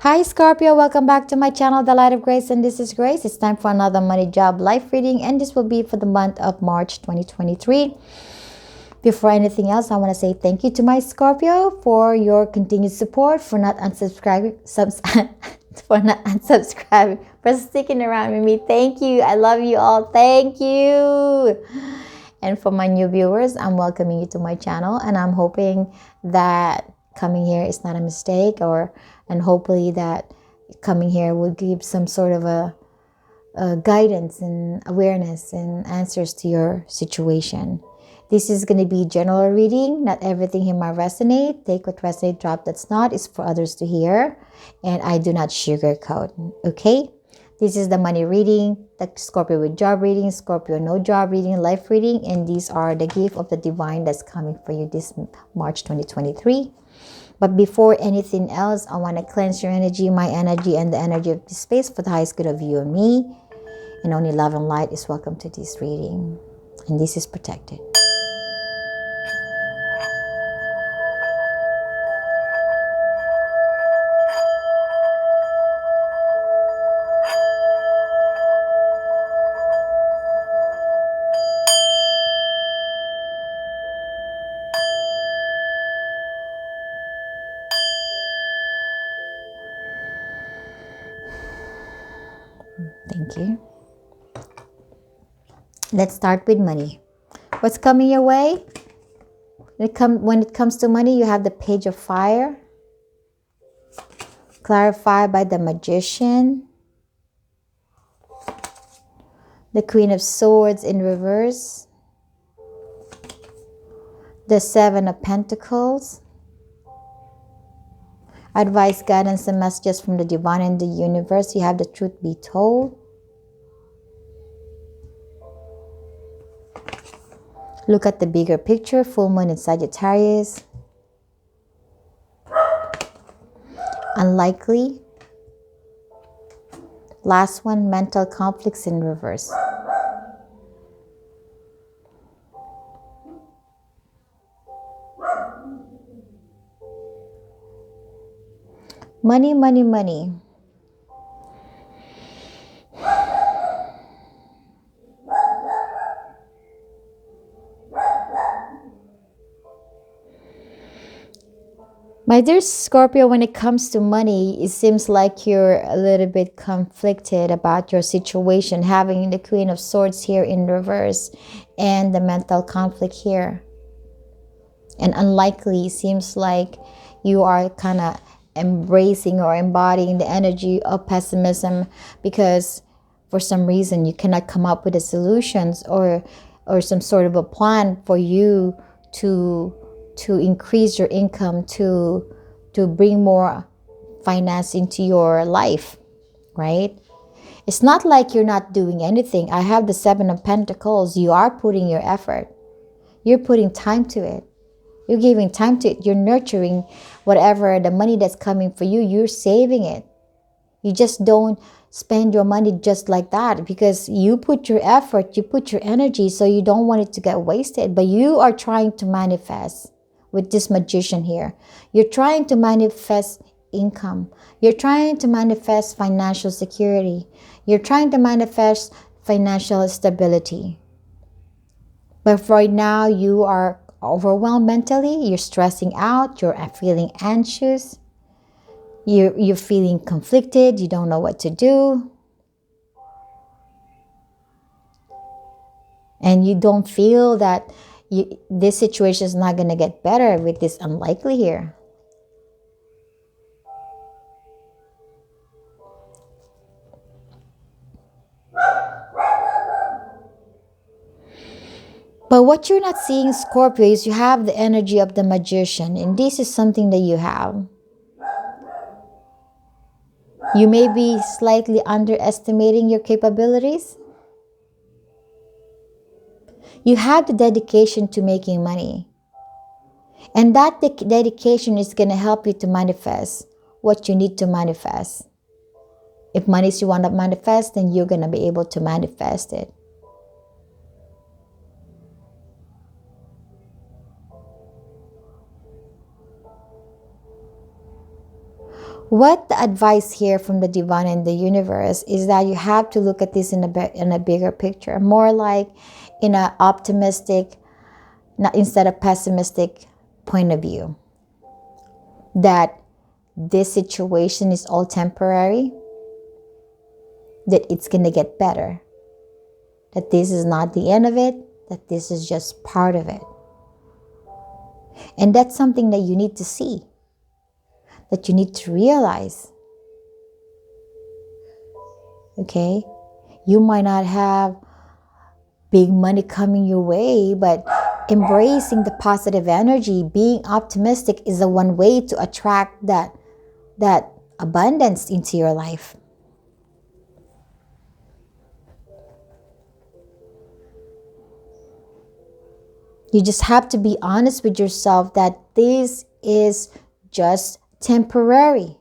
Hi Scorpio, welcome back to my channel, The Light of Grace, and this is Grace. It's time for another money, job, life reading, and this will be for the month of March 2023. Before anything else, I want to say thank you to my Scorpio for your continued support, for not unsubscribing, for sticking around with me. Thank you. I love you all. Thank you. And for my new viewers, I'm welcoming you to my channel, and I'm hoping that coming here is not a mistake, and hopefully that coming here will give some sort of a guidance and awareness and answers to your situation. This is going to be general reading. Not everything here might resonate. Take what resonates, drop that's not. It's for others to hear. And I do not sugarcoat. Okay? This is the money reading, the Scorpio with job reading, Scorpio no job reading, life reading. And these are the gift of the divine that's coming for you this March 2023. But before anything else, I want to cleanse your energy, my energy, and the energy of this space for the highest good of you and me. And only love and light is welcome to this reading. And this is protected. Thank you. Let's start with money. What's coming your way? When it comes to money, you have the Page of Fire, clarified by the Magician, the Queen of Swords in reverse, the Seven of Pentacles, advice, guidance, and messages from the divine and the universe. You have the Truth Be Told. Look at the bigger picture, full moon in Sagittarius. Unlikely. Last one, mental conflicts in reverse. Money, money, money. My dear Scorpio, when it comes to money, it seems like you're a little bit conflicted about your situation, having the Queen of Swords here in reverse and the mental conflict here. And unlikely, seems like you are kind of embracing or embodying the energy of pessimism because for some reason you cannot come up with the solutions or some sort of a plan for you to increase your income, to bring more finance into your life, right? It's not like you're not doing anything. I have the Seven of Pentacles. You are putting your effort. You're putting time to it. You're giving time to it. You're nurturing whatever the money that's coming for you. You're saving it. You just don't spend your money just like that because you put your effort, you put your energy, so you don't want it to get wasted. But you are trying to manifest with this Magician here. You're trying to manifest income. You're trying to manifest financial security. You're trying to manifest financial stability. But right now, you are overwhelmed mentally. You're stressing out. You're feeling anxious. You're feeling conflicted. You don't know what to do. And you don't feel that this situation is not going to get better with this unlikely here. But what you're not seeing, Scorpio, is you have the energy of the Magician. And this is something that you have. You may be slightly underestimating your capabilities. You have the dedication to making money. And that dedication is going to help you to manifest what you need to manifest. If money is you want to manifest, then you're going to be able to manifest it. What the advice here from the divine and the universe is that you have to look at this in a bigger picture, more like in an optimistic, not instead of pessimistic point of view. That this situation is all temporary, that it's going to get better, that this is not the end of it, that this is just part of it. And that's something that you need to see, that you need to realize. Okay? You might not have big money coming your way, but embracing the positive energy, being optimistic is the one way to attract that abundance into your life. You just have to be honest with yourself that this is just temporary,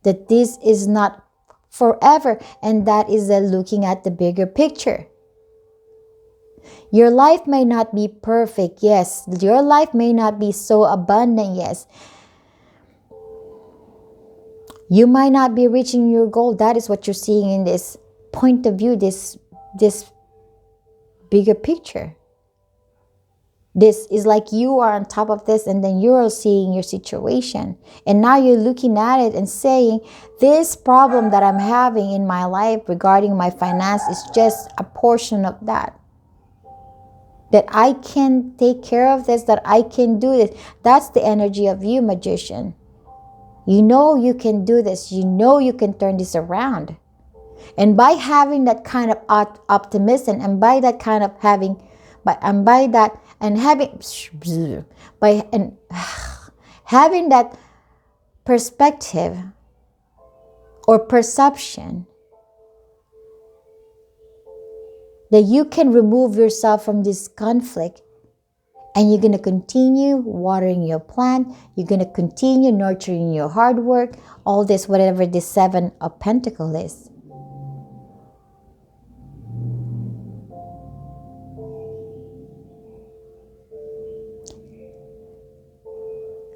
that this is not forever, and that is looking at the bigger picture. Your life may not be perfect, yes. Your life may not be so abundant, yes. You might not be reaching your goal. That is what you're seeing in this point of view, this bigger picture. This is like you are on top of this, and then you're seeing your situation. And now you're looking at it and saying, this problem that I'm having in my life regarding my finance is just a portion of that. That I can take care of this, that I can do this. That's the energy of you, magician. You know you can do this. You know you can turn this around. And by having that kind of optimism, and by that kind of having, having that perspective or perception, that you can remove yourself from this conflict, and you're going to continue watering your plant, you're going to continue nurturing your hard work, all this, whatever this 7 of Pentacles is.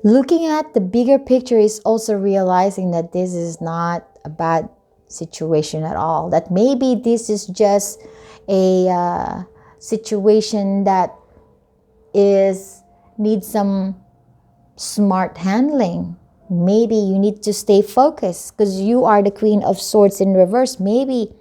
Looking at the bigger picture is also realizing that this is not a bad situation at all. That maybe this is just a situation that needs some smart handling. Maybe you need to stay focused because you are the Queen of Swords in reverse. Maybe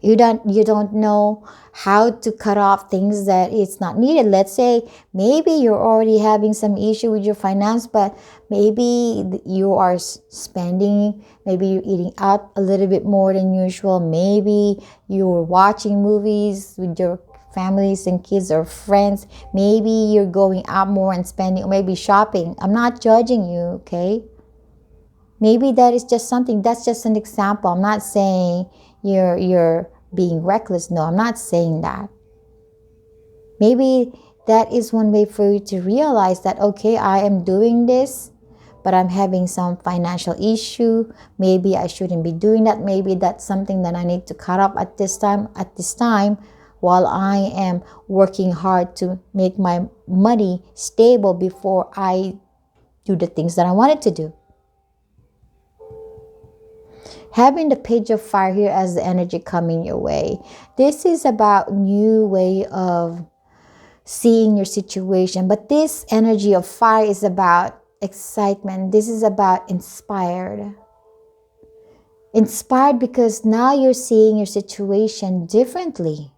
you don't know how to cut off things that it's not needed. Let's say maybe you're already having some issue with your finance, but maybe you are spending, maybe you're eating out a little bit more than usual. Maybe you're watching movies with your families and kids or friends. Maybe you're going out more and spending, or maybe shopping. I'm not judging you, okay? Maybe that is just something, that's just an example. I'm not saying you're being reckless. No, I'm not saying that. Maybe that is one way for you to realize that, okay, I am doing this, but I'm having some financial issue. Maybe I shouldn't be doing that. Maybe that's something that I need to cut off at this time, while I am working hard to make my money stable before I do the things that I wanted to do. Having the Page of Fire here as the energy coming your way. This is about new way of seeing your situation. But this energy of fire is about excitement. This is about inspired. Inspired because now you're seeing your situation differently.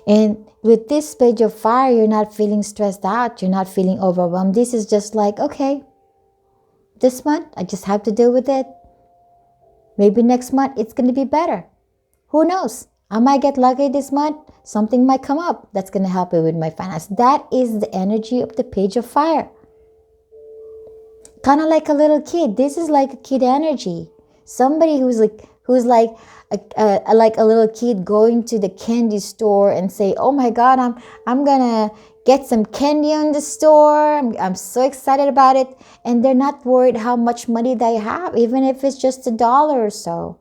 And with this Page of Fire, you're not feeling stressed out. You're not feeling overwhelmed. This is just like, okay, this month, I just have to deal with it. Maybe next month, it's going to be better. Who knows? I might get lucky this month. Something might come up that's going to help me with my finance. That is the energy of the Page of Fire. Kind of like a little kid. This is like a kid energy. Somebody who's like a little kid going to the candy store and say, oh my God, I'm going to get some candy on the store. I'm so excited about it. And they're not worried how much money they have, even if it's just $1 or so.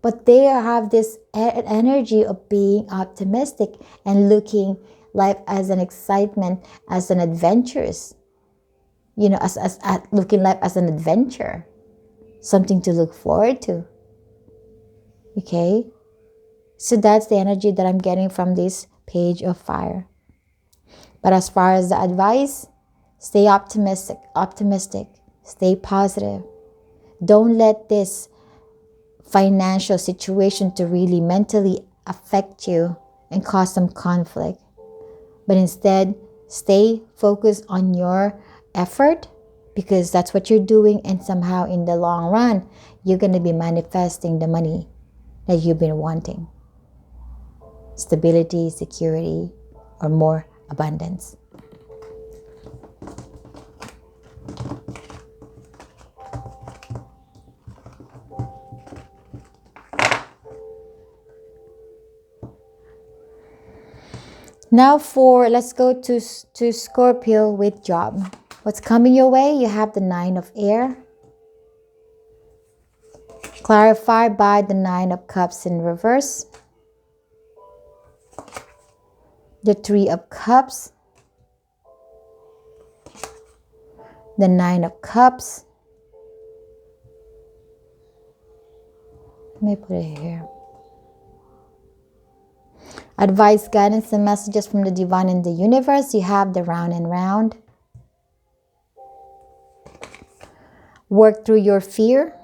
But they have this energy of being optimistic and looking life as an excitement, as an adventurous. as looking life as an adventure, something to look forward to. Okay, so that's the energy that I'm getting from this Page of Fire. But as far as the advice, stay optimistic, stay positive. Don't let this financial situation to really mentally affect you and cause some conflict. But instead, stay focused on your effort, because that's what you're doing, and somehow in the long run, you're going to be manifesting the money that you've been wanting. Stability, security, or more abundance. Now let's go to Scorpio with job. What's coming your way? You have the Nine of Air, clarified by the Nine of Cups in reverse, the Three of Cups, the Nine of Cups. Let me put it here. Advice, guidance, and messages from the divine and the universe. You have the Round and Round. Work through your fear.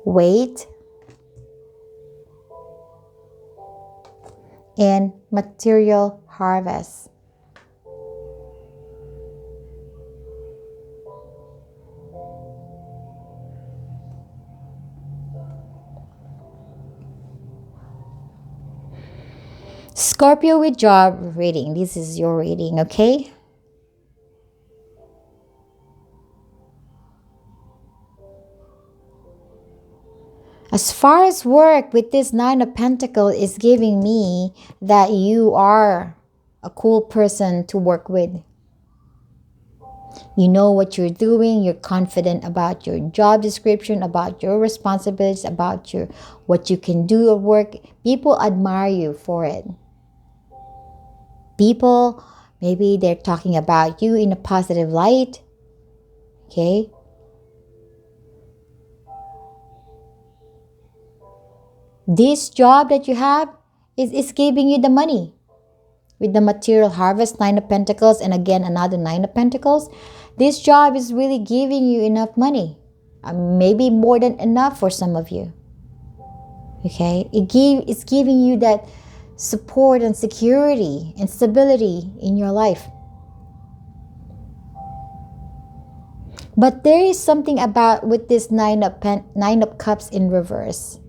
Wait. And material harvest. Scorpio with job reading. This is your reading, okay? As far as work, with this Nine of Pentacles is giving me that you are a cool person to work with. You know what you're doing. You're confident about your job description, about your responsibilities, about what you can do at work. People admire you for it. People, maybe they're talking about you in a positive light. Okay? This job that you have is giving you the money. With the material harvest, Nine of Pentacles, and again another Nine of Pentacles. This job is really giving you enough money. Maybe more than enough for some of you. Okay? It's giving you that support and security and stability in your life. But there is something about with this Nine of Cups in reverse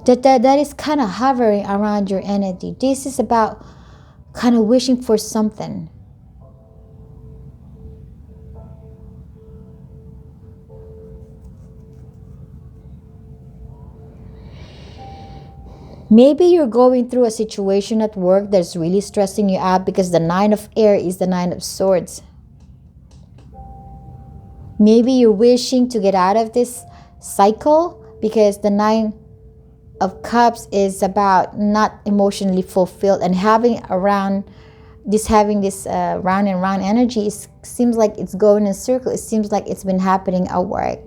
that is kind of hovering around your energy. This is about kind of wishing for something. Maybe you're going through a situation at work that's really stressing you out, because the Nine of Air is the Nine of Swords. Maybe you're wishing to get out of this cycle, because the Nine of Cups is about not emotionally fulfilled, and having this round and round energy seems like it's going in a circle. It seems like it's been happening at work,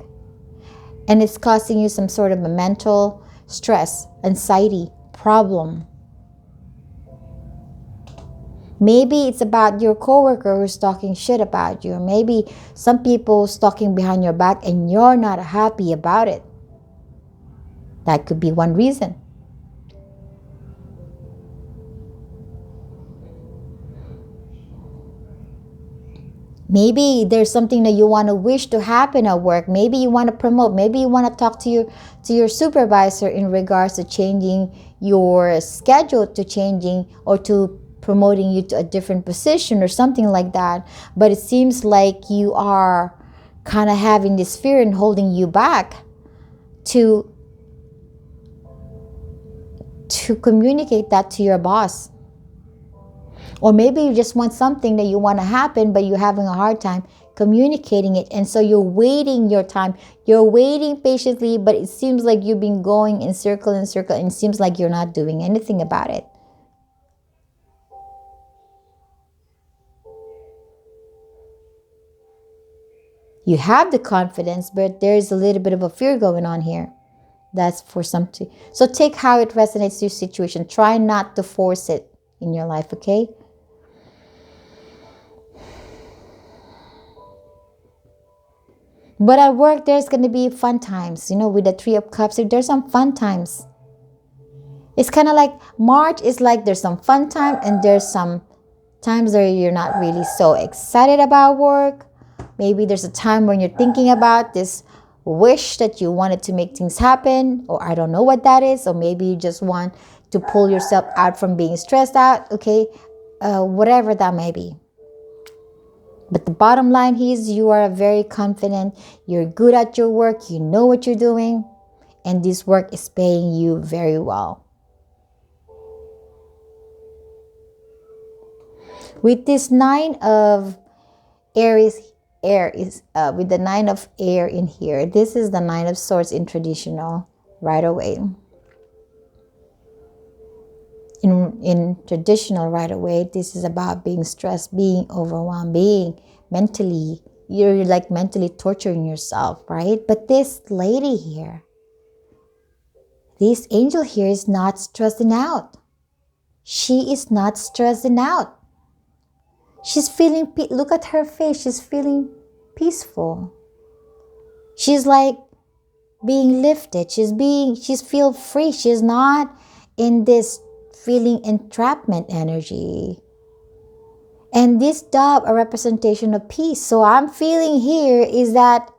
and it's causing you some sort of a mental stress, anxiety, problem. Maybe it's about your coworker who's talking shit about you. Maybe some people's talking behind your back and you're not happy about it. That could be one reason. Maybe there's something that you want to wish to happen at work. Maybe you want to promote. Maybe you want to talk to your supervisor in regards to changing your schedule, to changing or to promoting you to a different position or something like that. But it seems like you are kind of having this fear and holding you back to communicate that to your boss. Or maybe you just want something that you want to happen, but you're having a hard time communicating it. And so you're waiting your time. You're waiting patiently, but it seems like you've been going in circle, and it seems like you're not doing anything about it. You have the confidence, but there's a little bit of a fear going on here. That's for something. So take how it resonates to your situation. Try not to force it in your life, okay? But at work, there's going to be fun times. With the Three of Cups, if there's some fun times. It's kind of like March is like there's some fun time and there's some times where you're not really so excited about work. Maybe there's a time when you're thinking about this wish that you wanted to make things happen, or I don't know what that is, or maybe you just want to pull yourself out from being stressed out, okay? Whatever that may be. But the bottom line is you are very confident, you're good at your work, you know what you're doing, and this work is paying you very well. With this Nine of Aries, with the Nine of Air in here, this is the Nine of Swords in traditional right away. In traditional right away, this is about being stressed, being overwhelmed, being you're like mentally torturing yourself, right? But this lady here, this angel here is not stressing out. She is not stressing out. She's feeling, look at her face, she's feeling peaceful. She's like being lifted. She's feel free. She's not in this feeling entrapment energy. And this dove, a representation of peace. So I'm feeling here is that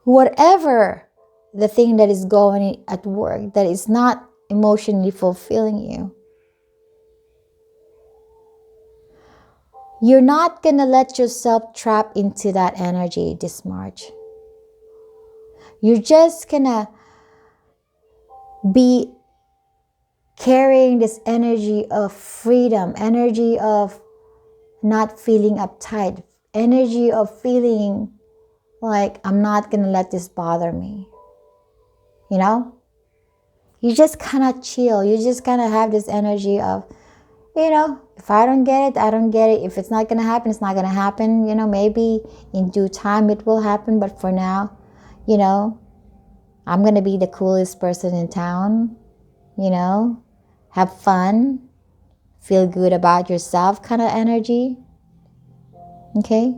whatever the thing that is going at work that is not emotionally fulfilling you, you're not going to let yourself trap into that energy this March. You're just going to be carrying this energy of freedom, energy of not feeling uptight, energy of feeling like I'm not going to let this bother me. You just kind of chill. You just kind of have this energy of, if I don't get it, I don't get it. If it's not going to happen, it's not going to happen. Maybe in due time it will happen. But for now, I'm going to be the coolest person in town. Have fun. Feel good about yourself kind of energy. Okay?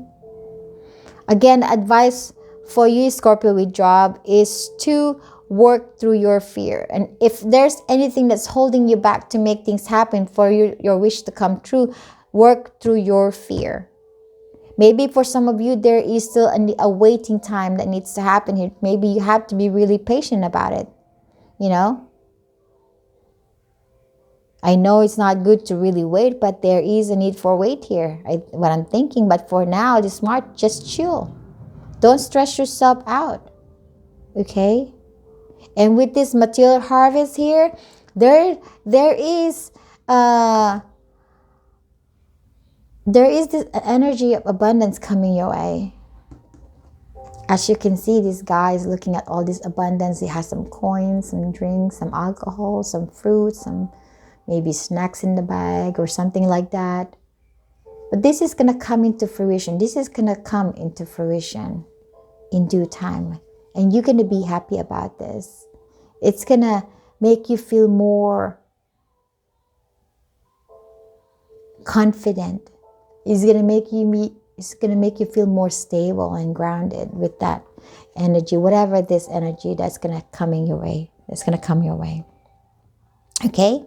Again, advice for you, Scorpio, with job is to work through your fear. And if there's anything that's holding you back to make things happen for your wish to come true, work through your fear. Maybe for some of you, there is still a waiting time that needs to happen here. Maybe you have to be really patient about it. I know it's not good to really wait, but there is a need for wait here. What I'm thinking. But for now, this March, just chill. Don't stress yourself out. Okay? And with this material harvest here, there is this energy of abundance coming your way. As you can see, this guy is looking at all this abundance. He has some coins, some drinks, some alcohol, some fruits, some maybe snacks in the bag or something like that. But this is going to come into fruition. This is going to come into fruition in due time. And you're going to be happy about this. It's going to make you feel more confident. It's going to make you feel more stable and grounded with that energy. Whatever this energy that's going to come in your way. That's going to come your way. Okay?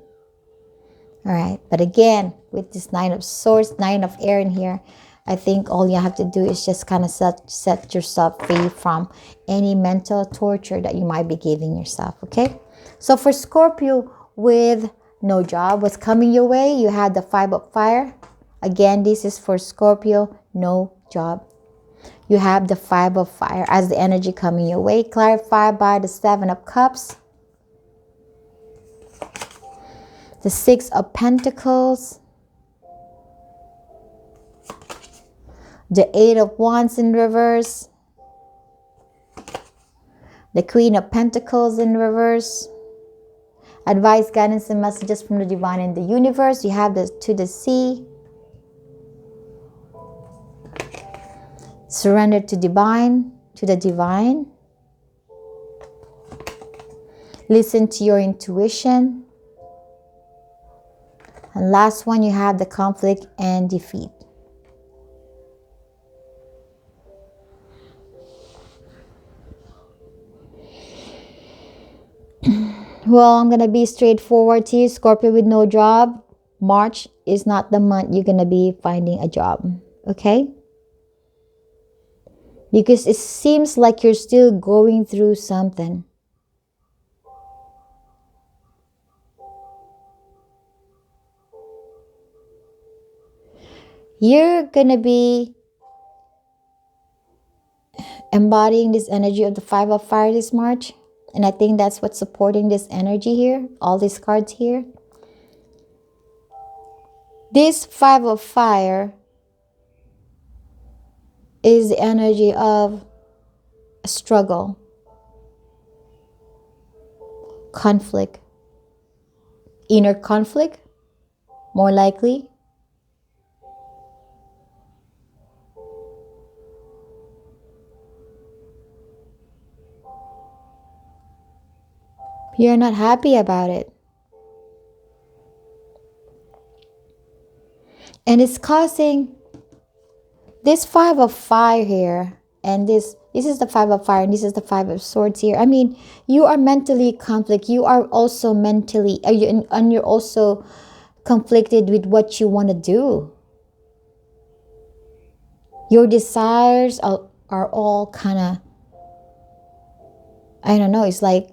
All right. But again, with this Nine of Swords, Nine of Air in here, I think all you have to do is just kind of set yourself free from any mental torture that you might be giving yourself, okay? So for Scorpio with no job, what's coming your way? You had the Five of Fire. Again, this is for Scorpio, no job. You have the Five of Fire as the energy coming your way, clarified by the Seven of Cups. The Six of Pentacles. The Eight of Wands in reverse. The Queen of Pentacles in reverse. Advice, guidance, and messages from the divine and the universe. You have the To the Sea. Surrender to the divine. Listen to your intuition. And last one, you have the conflict and defeat. Well, I'm going to be straightforward to you, Scorpio with no job. March is not the month you're going to be finding a job. Okay? Because it seems like you're still going through something. You're going to be embodying this energy of the Five of Fire this March. And I think that's what's supporting this energy here. All these cards here. This Five of Fire is the energy of a struggle, conflict, inner conflict, more likely. You're not happy about it. And it's causing this Five of Fire here, and this is the Five of Fire, and this is the Five of Swords here. I mean, you are mentally conflict. You are also mentally, and you're also conflicted with what you want to do. Your desires are all kind of, I don't know, it's like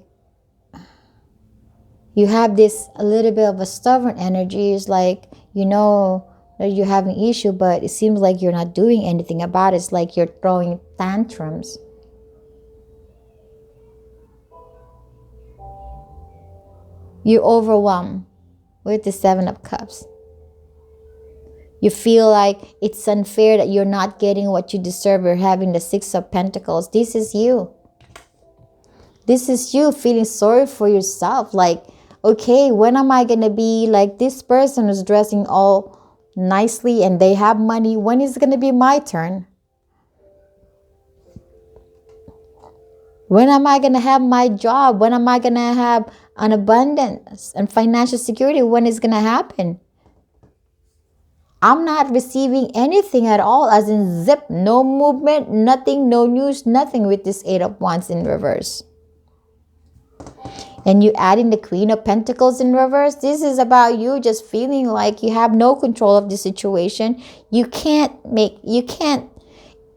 you have this a little bit of a stubborn energy. It's like, you know that you're having issue, but it seems like you're not doing anything about it. It's like you're throwing tantrums. You're overwhelmed with the Seven of Cups. You feel like it's unfair that you're not getting what you deserve. You're having the Six of Pentacles. This is you. This is you feeling sorry for yourself. Like, okay, when am I going to be like this person who's dressing all nicely and they have money? When is it going to be my turn? When am I going to have my job? When am I going to have an abundance and financial security? When is it going to happen? I'm not receiving anything at all, as in zip, no movement, nothing, no news, nothing with this Eight of Wands in reverse. And you add in the Queen of Pentacles in reverse. This is about you just feeling like you have no control of the situation. You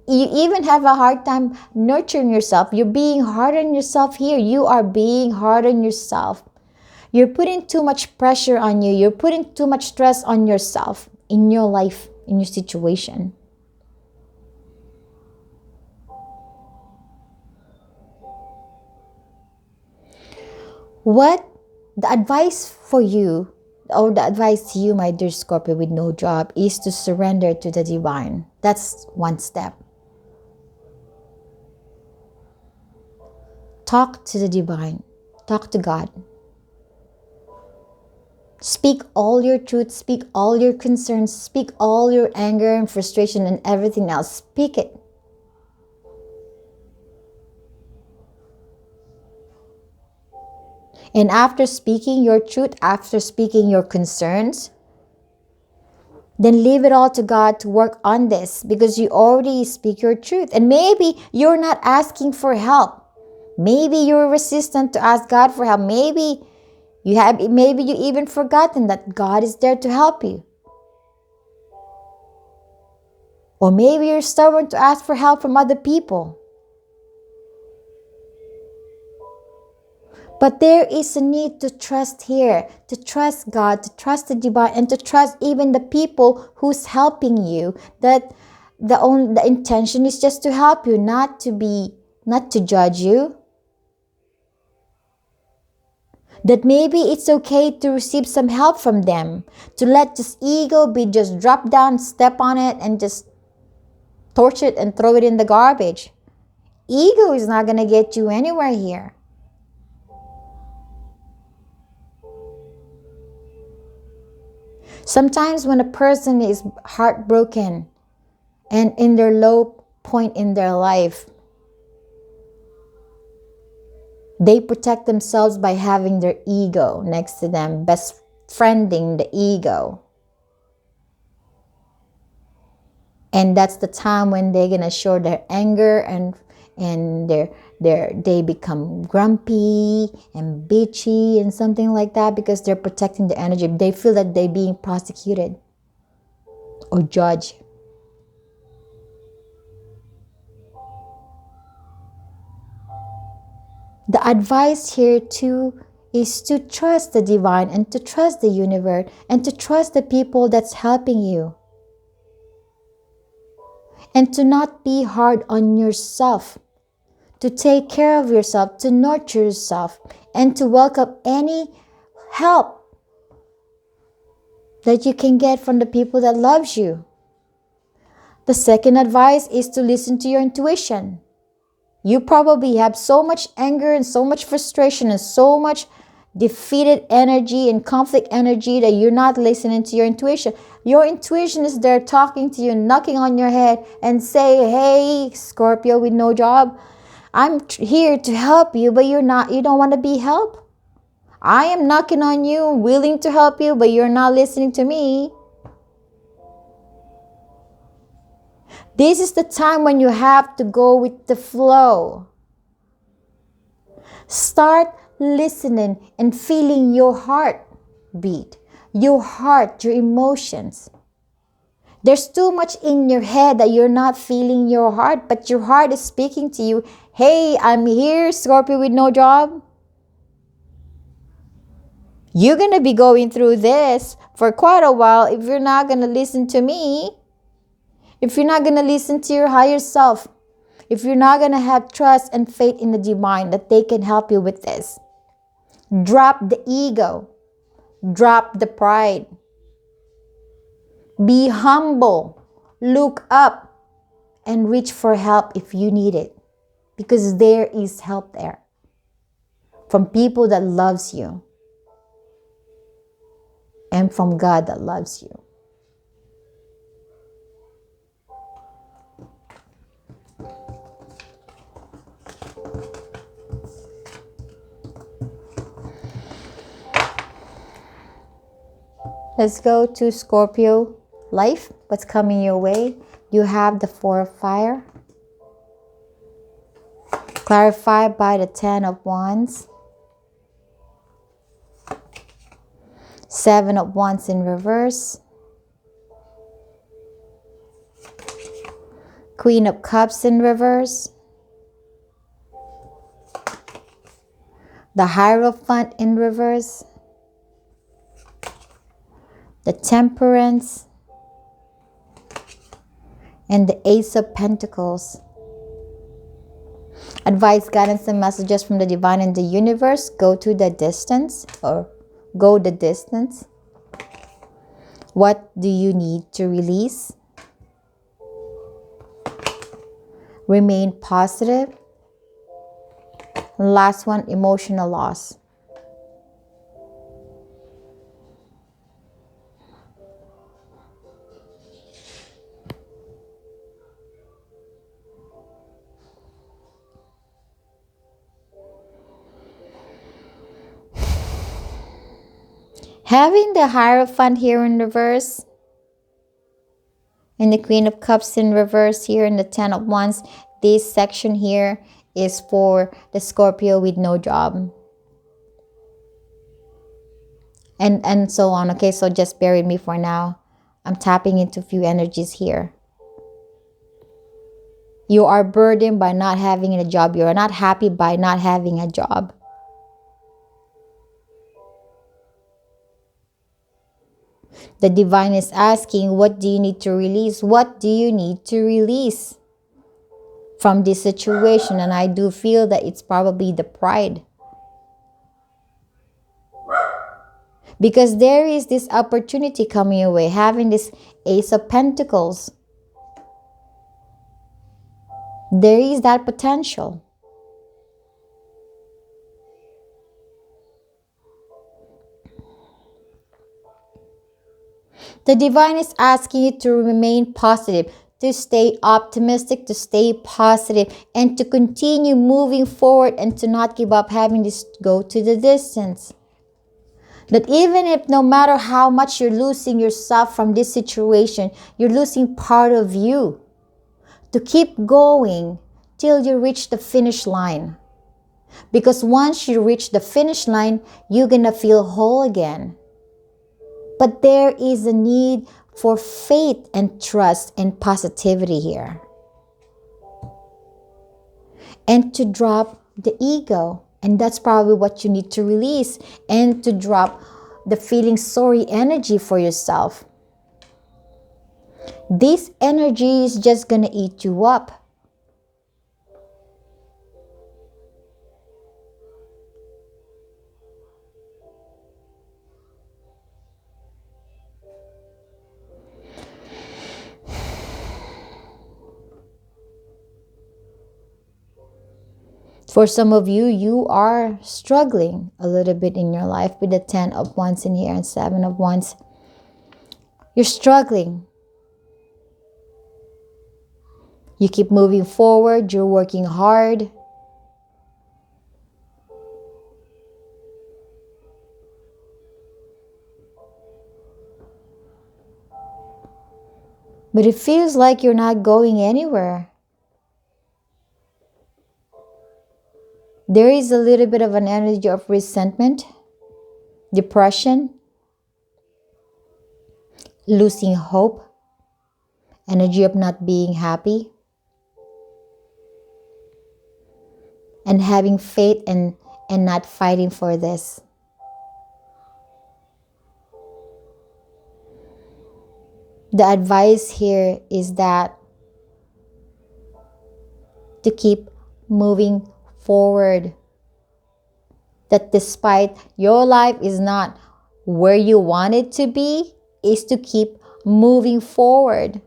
even have a hard time nurturing yourself. You're being hard on yourself here. You are being hard on yourself. You're putting too much pressure on you. You're putting too much stress on yourself in your life, in your situation. What the advice for you, or the advice to you, my dear Scorpio with no job, is to surrender to the divine. That's one step. Talk to the divine. Talk to God. Speak all your truth. Speak all your concerns. Speak all your anger and frustration and everything else. Speak it. And after speaking your truth, after speaking your concerns, then leave it all to God to work on this, because you already speak your truth. And maybe you're not asking for help. Maybe you're resistant to ask God for help. Maybe you even forgotten that God is there to help you. Or maybe you're stubborn to ask for help from other people. But there is a need to trust here, to trust God, to trust the divine, and to trust even the people who's helping you. That the intention is just to help you, not to judge you. That maybe it's okay to receive some help from them, to let this ego be just dropped down, step on it, and just torch it and throw it in the garbage. Ego is not going to get you anywhere here. Sometimes when a person is heartbroken and in their low point in their life, they protect themselves by having their ego next to them, best friending the ego. And that's the time when they're gonna show their anger, and they become grumpy and bitchy and something like that, because they're protecting the energy. They feel that they're being prosecuted or judged. The advice here too is to trust the divine, and to trust the universe, and to trust the people that's helping you. And to not be hard on yourself. To take care of yourself, to nurture yourself, and to welcome any help that you can get from the people that loves you. The second advice is to listen to your intuition. You probably have so much anger and so much frustration and so much defeated energy and conflict energy that you're not listening to your intuition. Your intuition is there talking to you, knocking on your head and say, hey, Scorpio with no job, I'm here to help you, but you don't want to be helped. I am knocking on you, willing to help you, but you're not listening to me. This is the time when you have to go with the flow. Start listening and feeling your heart beat, your heart, your emotions. There's too much in your head that you're not feeling your heart, but your heart is speaking to you. Hey, I'm here, Scorpio with no job. You're going to be going through this for quite a while if you're not going to listen to me. If you're not going to listen to your higher self. If you're not going to have trust and faith in the divine that they can help you with this. Drop the ego. Drop the pride. Be humble. Look up and reach for help if you need it. Because there is help there. From people that loves you. And from God that loves you. Let's go to Scorpio life. What's coming your way? You have the 4 of fire. Clarified by the 10 of wands. 7 of wands in reverse. Queen of cups in reverse. The Hierophant in reverse. The Temperance. And the Ace of Pentacles. Advice, guidance, and messages from the divine and the universe. Go to the distance, or go the distance. What do you need to release? Remain positive. Last one, emotional loss. Having the Hierophant here in reverse, and the Queen of Cups in reverse here, and the 10 of Wands, this section here is for the Scorpio with no job. And so on. Okay, so just bear with me for now. I'm tapping into a few energies here. You are burdened by not having a job. You are not happy by not having a job. The divine is asking, what do you need to release? What do you need to release from this situation? And I do feel that it's probably the pride. Because there is this opportunity coming your way, having this Ace of Pentacles. There is that potential. The divine is asking you to remain positive, to stay optimistic, to stay positive, and to continue moving forward and to not give up, having this go to the distance. That even if no matter how much you're losing yourself from this situation, you're losing part of you, to keep going till you reach the finish line. Because once you reach the finish line, you're gonna feel whole again. But there is a need for faith and trust and positivity here. And to drop the ego. And that's probably what you need to release. And to drop the feeling sorry energy for yourself. This energy is just gonna eat you up. For some of you, you are struggling a little bit in your life with the 10 of Wands in here and 7 of Wands. You're struggling. You keep moving forward. You're working hard. But it feels like you're not going anywhere. There is a little bit of an energy of resentment, depression, losing hope, energy of not being happy, and having faith and not fighting for this. The advice here is that to keep moving forward. That despite your life is not where you want it to be, is to keep moving forward.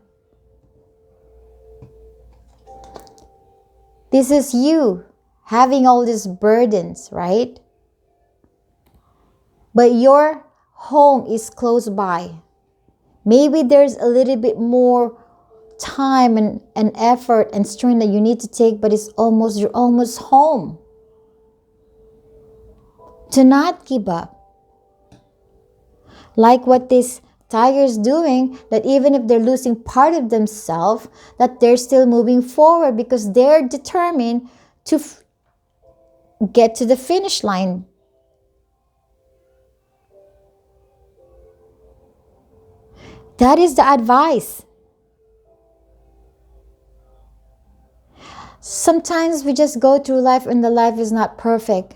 This is you having all these burdens, right? But your home is close by. Maybe there's a little bit more time and effort and strength that you need to take, but you're almost home. To not give up. Like what this tiger is doing, that even if they're losing part of themselves, that they're still moving forward because they're determined to get to the finish line. That is the advice. Sometimes we just go through life and the life is not perfect.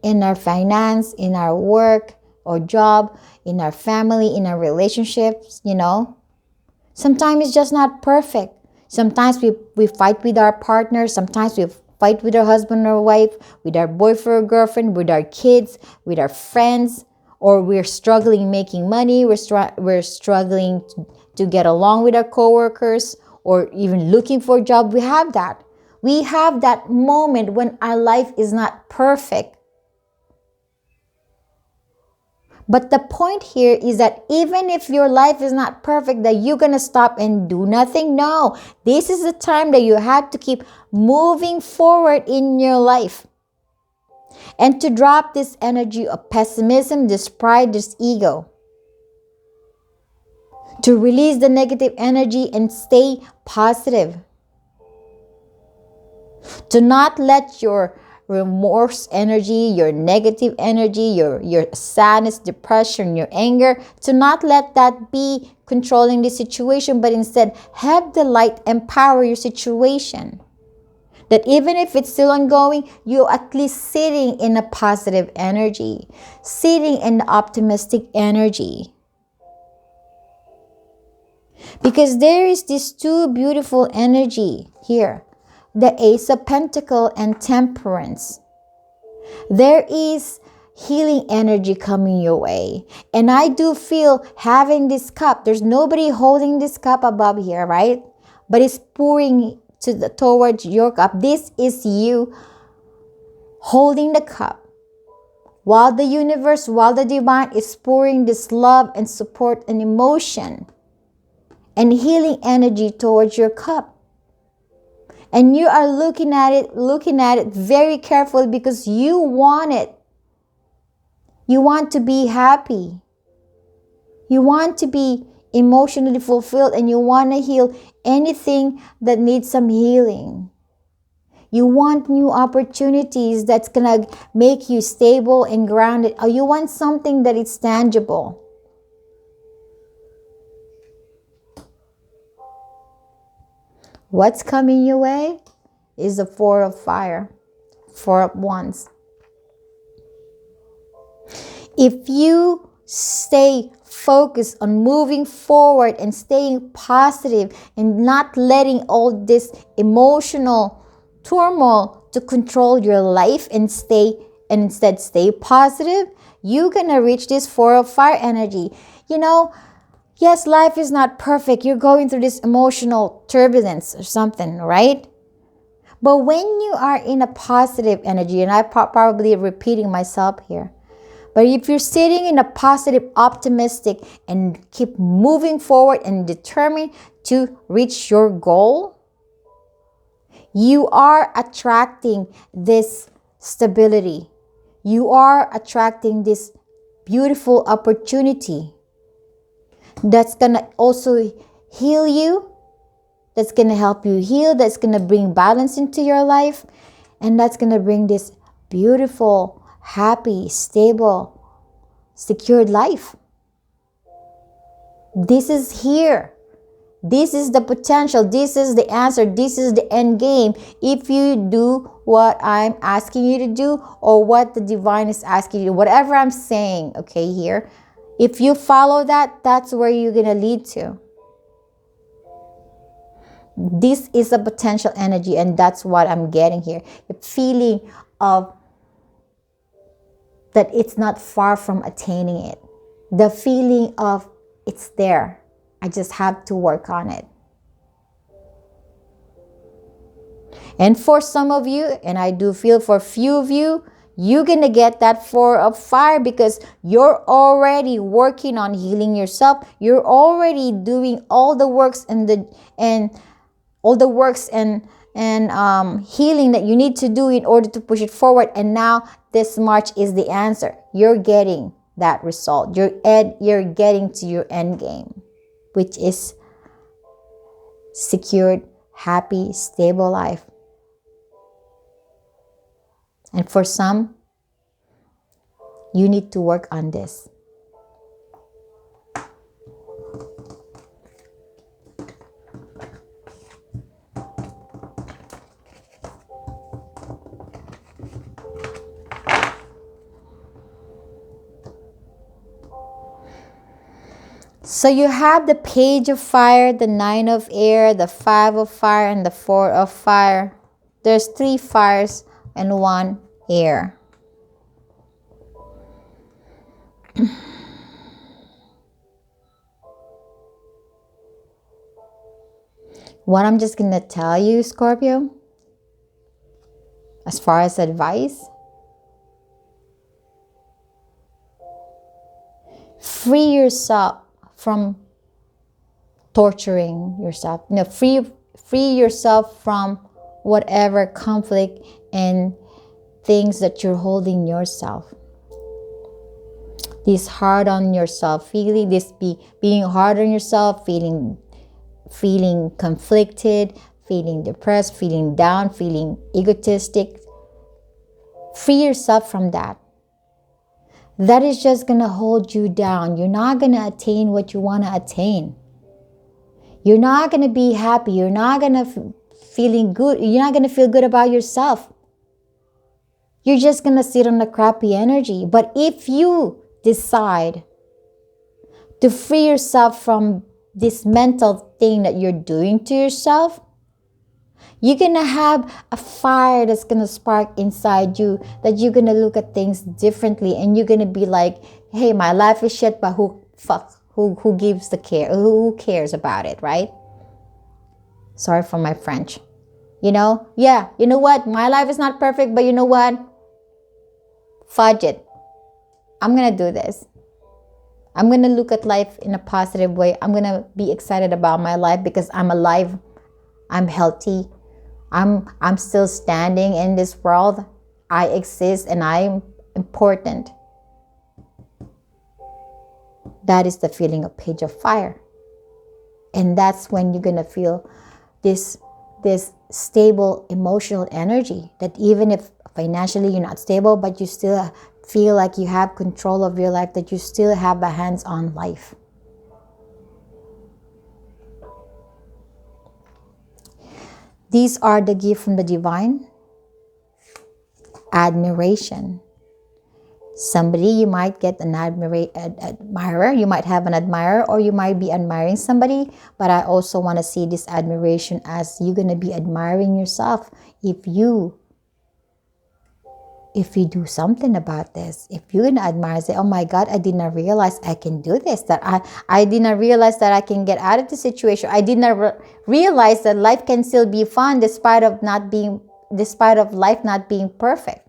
In our finance, in our work or job, in our family, in our relationships, Sometimes it's just not perfect. Sometimes we fight with our partner. Sometimes we fight with our husband or wife, with our boyfriend or girlfriend, with our kids, with our friends. Or we're struggling making money. We're struggling to get along with our coworkers or even looking for a job. We have that. We have that moment when our life is not perfect. But the point here is that even if your life is not perfect, that you're going to stop and do nothing. No, this is the time that you have to keep moving forward in your life. And to drop this energy of pessimism, this pride, this ego. To release the negative energy and stay positive. To not let your remorse energy, your negative energy, your sadness, depression, your anger, to not let that be controlling the situation, but instead have the light empower your situation. That even if it's still ongoing, you're at least sitting in a positive energy, sitting in the optimistic energy. Because there is this two beautiful energy here. The Ace of Pentacles and Temperance. There is healing energy coming your way. And I do feel having this cup, there's nobody holding this cup above here, right? But it's pouring towards your cup. This is you holding the cup. While the universe, while the divine is pouring this love and support and emotion and healing energy towards your cup. And you are looking at it very carefully because you want it. You want to be happy. You want to be emotionally fulfilled, and you want to heal anything that needs some healing. You want new opportunities that's going to make you stable and grounded. Or you want something that is tangible. What's coming your way is the Four of Fire, Four of Wands. If you stay focused on moving forward and staying positive and not letting all this emotional turmoil to control your life and instead stay positive, you're gonna reach this Four of Fire energy. Yes, life is not perfect. You're going through this emotional turbulence or something, right? But when you are in a positive energy, and I'm probably repeating myself here, but if you're sitting in a positive, optimistic, and keep moving forward and determined to reach your goal, you are attracting this stability. You are attracting this beautiful opportunity that's going to also heal you, that's going to help you heal, that's going to bring balance into your life, and that's going to bring this beautiful, happy, stable, secured life. This is here. This is the potential. This is the answer. This is the end game. If you do what I'm asking you to do, or what the divine is asking you to do, whatever I'm saying, okay, here, if you follow that, that's where you're going to lead to. This is a potential energy, and that's what I'm getting here. The feeling of that it's not far from attaining it. The feeling of it's there. I just have to work on it. And for some of you, and I do feel for a few of you, you're going to get that Four of Fire because you're already working on healing yourself. You're already doing all the works and healing that you need to do in order to push it forward. And now this March is the answer. You're getting that result. You're getting to your end game, which is secured, happy, stable life. And for some, you need to work on this. So you have the Page of Fire, the Nine of Air, the Five of Fire, and the Four of Fire. There's 3 fires and 1 air. What I'm just going to tell you, Scorpio, as far as advice, free yourself from torturing yourself. Free yourself from whatever conflict and things that you're holding yourself. This hard on yourself feeling, being hard on yourself, feeling conflicted, feeling depressed, feeling down, feeling egotistic. Free yourself from that. That is just going to hold you down. You're not going to attain what you want to attain. You're not going to be happy. You're not going to feeling good. You're not going to feel good about yourself. You're just going to sit on the crappy energy. But if you decide to free yourself from this mental thing that you're doing to yourself, you're going to have a fire that's going to spark inside you, that you're going to look at things differently, and you're going to be like, hey, my life is shit, but who gives the care? Who cares about it, right? Sorry for my French. You know what? My life is not perfect, but you know what? Fudge it. I'm going to do this. I'm going to look at life in a positive way. I'm going to be excited about my life because I'm alive. I'm healthy. I'm still standing in this world. I exist and I'm important. That is the feeling of Page of Fire. And that's when you're going to feel this stable emotional energy, that even if financially you're not stable, but you still feel like you have control of your life, that you still have a hands-on life. These are the gift from the divine. Admiration. Somebody, you might get an admirer, you might have an admirer, or you might be admiring somebody, but I also want to see this admiration as you're going to be admiring yourself if you do something about this. If you're going to admire, say, oh my God, I did not realize I can do this, that I did not realize that I can get out of the situation. I did not realize that life can still be fun despite of life not being perfect.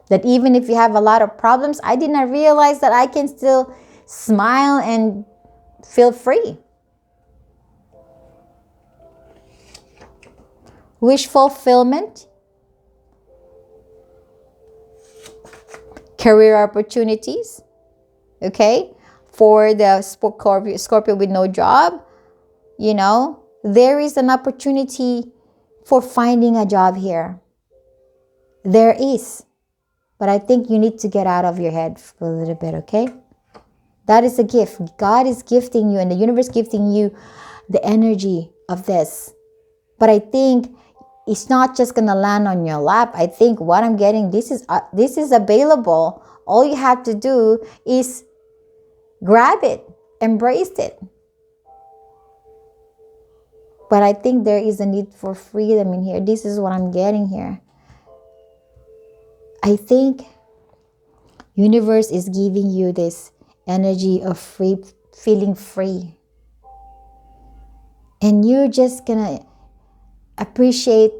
That even if you have a lot of problems, I did not realize that I can still smile and feel free. Wish fulfillment. Career opportunities. Okay? For the Scorpio with no job, there is an opportunity for finding a job here. There is. But I think you need to get out of your head for a little bit, okay? That is a gift. God is gifting you and the universe gifting you the energy of this. But I think it's not just going to land on your lap. I think what I'm getting, this is available. All you have to do is grab it, embrace it. But I think there is a need for freedom in here. This is what I'm getting here. I think universe is giving you this energy of feeling free. And you're just gonna appreciate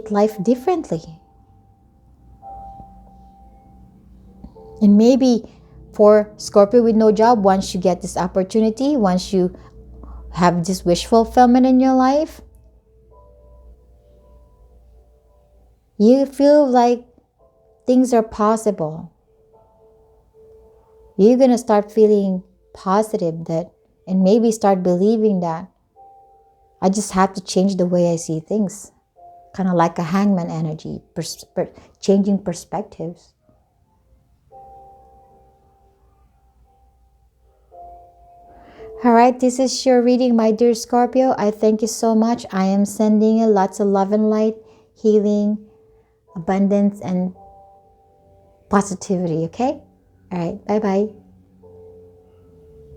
life differently. And maybe for Scorpio with no job, once you get this opportunity, once you have this wish fulfillment in your life, you feel like things are possible. You're going to start feeling positive and maybe start believing that I just have to change the way I see things. Kind of like a hangman energy, changing perspectives. All right, this is your reading, my dear Scorpio. I thank you so much. I am sending you lots of love and light, healing, abundance, and positivity, okay? All right, bye-bye.